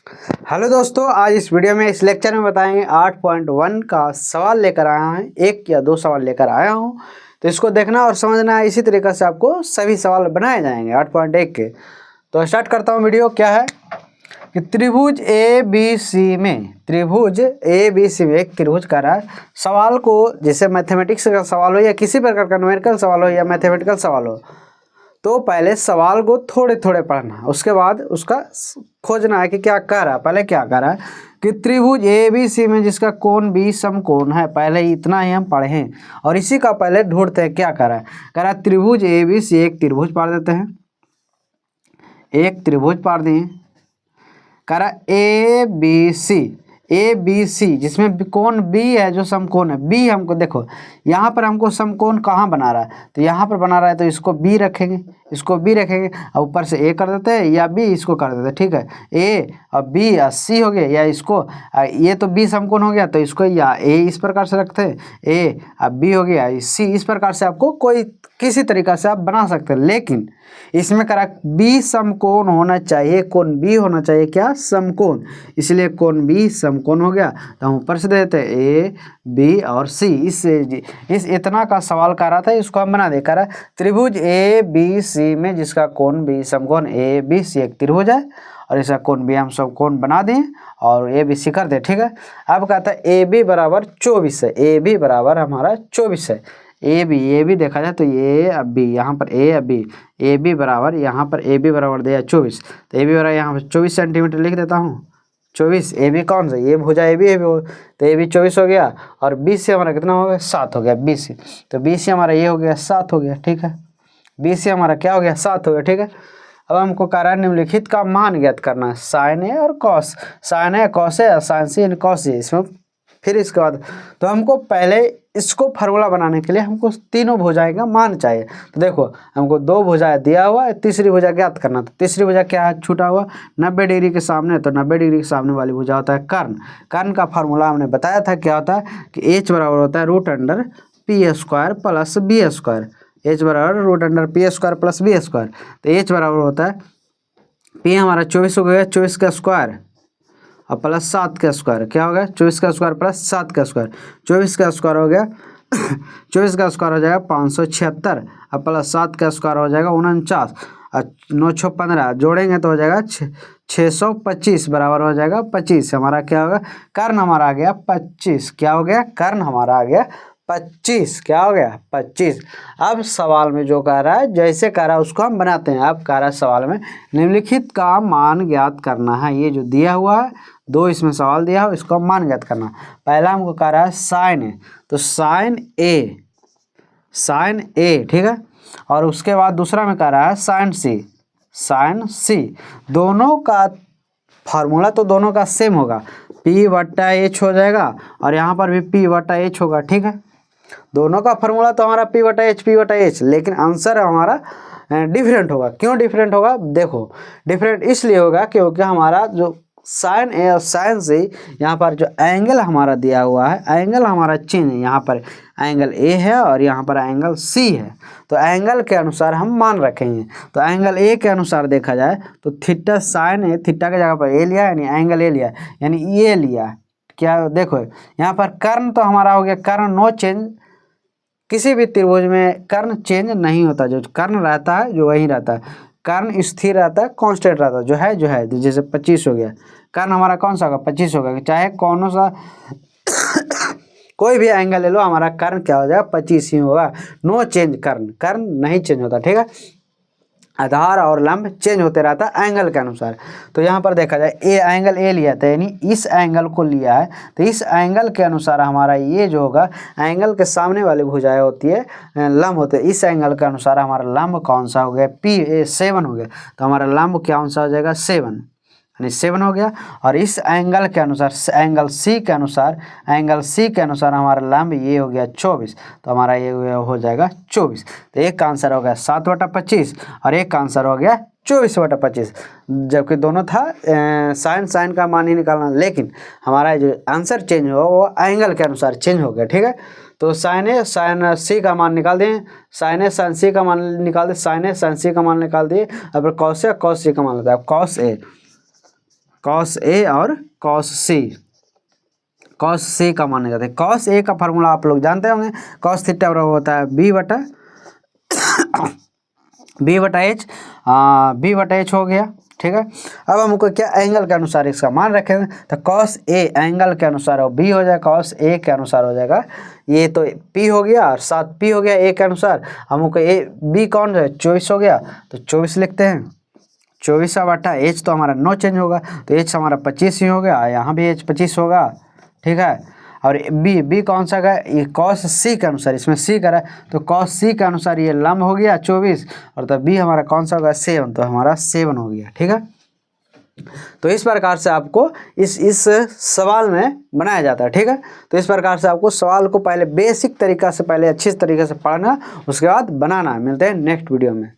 Hello दोस्तों, आज इस वीडियो में इस लेक्चर में बताएंगे 8.1 का सवाल लेकर आया हूँ। एक या दो सवाल लेकर आया हूँ, तो इसको देखना और समझना है। इसी तरीके से आपको सभी सवाल बनाए जाएंगे 8.1 के। तो स्टार्ट करता हूँ वीडियो। क्या है कि त्रिभुज ए बी सी में एक त्रिभुज का रहा है। सवाल को जैसे मैथमेटिक्स का सवाल हो या किसी प्रकार का न्यूमेरिकल सवाल हो या मैथमेटिकल सवाल हो, तो पहले सवाल को थोड़े थोड़े पढ़ना, उसके बाद उसका खोजना है कि क्या कह रहा है। पहले क्या कह रहा है कि त्रिभुज ए बी सी में जिसका कोण बी समकोण है, पहले इतना ही हम पढ़े हैं और इसी का पहले ढूंढते हैं। क्या कह रहा है? कह रहा है त्रिभुज ए बी सी, एक त्रिभुज पाड़ देते हैं, एक त्रिभुज पाड़ दिए। कह रहा ए बी सी जिसमें कोण बी है, जो समकोण है बी। हमको देखो यहाँ पर हमको समकोण कहाँ बना रहा है, तो यहाँ पर बना रहा है, तो इसको बी रखेंगे, इसको बी रखेंगे और ऊपर से ए कर देते हैं या बी इसको कर देते हैं। ठीक है, ए और बी और सी हो गया, या इसको ये तो बी समकोण हो गया, तो इसको या ए इस प्रकार से रखते हैं, ए और बी हो गया सी। इस प्रकार से आपको कोई किसी तरीका से आप बना सकते हैं, लेकिन इसमें करा बी समकोण होना चाहिए, कोण बी होना चाहिए क्या? समकोण। इसलिए कोण बी समकोण हो गया, तो हम ऊपर से दे देते हैं ए बी और सी। इस इतना का सवाल कर रहा था, इसको हम बना दे। कह रहा त्रिभुज ए बी सी में जिसका कोण बी समकोण ए बी सी, एक त्रिभुज है और इसका कोण बी हम सब कोण बना दें और ए बी सी कर दे। ठीक है, अब कहता है ए बी बराबर 24 है, ए बी बराबर हमारा 24 है। ए बी देखा जाए तो ए अब बी, यहाँ पर ए अब बी, ए बी बराबर यहाँ पर ए बी बराबर दिया 24, तो ए बी बराबर यहाँ पर 24 सेंटीमीटर लिख देता हूँ। 24 ए बी कौन सा? ये भुजा ए बी हो, तो ए बी 24 हो गया और बी सी हमारा कितना हो गया? 7 हो गया बी सी। तो बी सी हमारा ये हो गया 7 हो गया। ठीक है, बी सी हमारा क्या हो गया? 7 हो गया। ठीक है, अब हमको कारण निम्नलिखित का मान ज्ञात करना है, साइन ए और cos. Sine a cos a, sine c and cos a. इसमें फिर इसके बाद तो हमको पहले इसको फार्मूला बनाने के लिए हमको तीनों भुजाएं का मान चाहिए। तो देखो हमको दो भुजाएं दिया हुआ है, तीसरी भुजा ज्ञात करना। तो तीसरी भुजा क्या है? छूटा हुआ 90 डिग्री के सामने, तो 90 डिग्री के सामने वाली भुजा होता है कर्ण। कर्ण का फार्मूला हमने बताया था, क्या होता है कि एच बराबर होता है root under p square plus b square. H बराबर root under p square plus b square. तो एच बराबर होता है पी हमारा 24 हो गया, 24 का स्क्वायर और प्लस 7 का स्क्वायर। क्या हो गया? 24 का स्क्वायर प्लस 7 का स्क्वायर। 24 का स्क्वायर हो गया 24 का स्क्वायर हो जाएगा 576 और प्लस 7 का स्क्वायर हो जाएगा 49 और 9 6 15 जोड़ेंगे तो हो जाएगा 625 बराबर हो जाएगा 25। हमारा क्या होगा? कर्ण हमारा आ गया 25। क्या हो गया? कर्ण हमारा आ गया 25। क्या हो गया? 25। अब सवाल में जो कह रहा है, जैसे कह रहा है उसको हम बनाते हैं। अब कह रहा है सवाल में निम्नलिखित का मान ज्ञात करना है। ये जो दिया हुआ है, दो इसमें सवाल दिया हो, इसको मान ज्ञात करना। पहला हमको कह रहा है साइन ए, तो साइन ए ठीक है, और उसके बाद दूसरा में कह रहा है साइन सी। दोनों का फार्मूला तो दोनों का सेम होगा, पी बट्टा एच हो जाएगा और यहाँ पर भी पी बट्टा एच होगा। ठीक है, दोनों का फार्मूला तो हमारा पी बटा एच, लेकिन आंसर हमारा डिफरेंट होगा। क्यों डिफरेंट होगा? देखो डिफरेंट इसलिए होगा क्योंकि हमारा जो साइन ए और साइन सी, यहाँ पर जो एंगल हमारा दिया हुआ है, एंगल हमारा चेंज है। यहाँ पर एंगल ए है और यहाँ पर एंगल सी है, तो एंगल के अनुसार हम मान रखेंगे। तो एंगल ए के अनुसार देखा जाए तो थीटा साइन ए, थीटा की जगह पर ए लिया यानी एंगल ए लिया, यानी ये लिया। क्या देखो यहाँ पर कर्ण तो हमारा हो गया कर्ण नो चेंज। किसी भी त्रिभुज में कर्ण चेंज नहीं होता, जो कर्ण रहता है जो वही रहता है। कर्ण स्थिर रहता है, कांस्टेंट रहता है, जो है जैसे 25 हो गया। कर्ण हमारा कौन सा होगा? 25 होगा। चाहे कौन सा कोई भी एंगल ले लो, हमारा कर्ण क्या हो जाएगा? 25 ही होगा। नो चेंज, कर्ण नहीं चेंज होता। ठीक है, आधार और लंब चेंज होते रहता है एंगल के अनुसार। तो यहाँ पर देखा जाए ए एंगल ए लिया था, यानी इस एंगल को लिया है, तो इस एंगल के अनुसार हमारा ये जो होगा, एंगल के सामने वाली भुजाएं होती है लंब होते हैं। इस एंगल के अनुसार हमारा लंब कौन सा हो गया? P7 हो गया। तो हमारा लंब क्या सा हो जाएगा? 7, यानी 7 हो गया। और इस एंगल के अनुसार, एंगल सी के अनुसार हमारा लंब ये हो गया 24, तो हमारा ये हो जाएगा 24। तो एक का आंसर हो गया 7/25 और एक का आंसर हो गया 24/25, जबकि दोनों था साइन का मान ही निकालना, लेकिन हमारा जो आंसर चेंज हुआ वो एंगल के अनुसार चेंज हो गया। ठीक है, तो साइन सी का मान निकाल दें, साइन सी का मान निकाल दें, साइन सी का मान निकाल दिए। अब कॉस सी का मान लेता है, कॉस ए कॉस ए और कॉस सी। कॉस सी का माने जाते हैं। कॉस ए का फार्मूला आप लोग जानते होंगे, कॉस थीटा बराबर होता है बी बटा एच हो गया, ठीक है। अब हमको क्या एंगल के अनुसार इसका मान रखेंगे, तो कॉस ए एंगल के अनुसार हो बी हो जाएगा, कॉस ए के अनुसार हो जाएगा, ये तो पी हो गया और 7 पी हो गया ए के अनुसार। हमको ए बी कौन है 24 हो गया, तो 24 लिखते हैं। 24 बटा एच तो हमारा नो चेंज होगा, तो एच हमारा 25 ही हो गया, यहाँ भी एच 25 होगा, ठीक है। और बी कौन सा का, ये कॉस सी के अनुसार, इसमें सी करा तो कॉस सी के अनुसार ये लंब हो गया 24, और तो बी हमारा कौन सा होगा 7, तो हमारा 7 हो गया, ठीक है। तो इस प्रकार से आपको इस सवाल में बनाया जाता है, ठीक है। तो इस प्रकार से आपको सवाल को पहले बेसिक तरीका से, पहले अच्छी तरीके से पढ़ना, उसके बाद बनाना। मिलते हैं नेक्स्ट वीडियो में।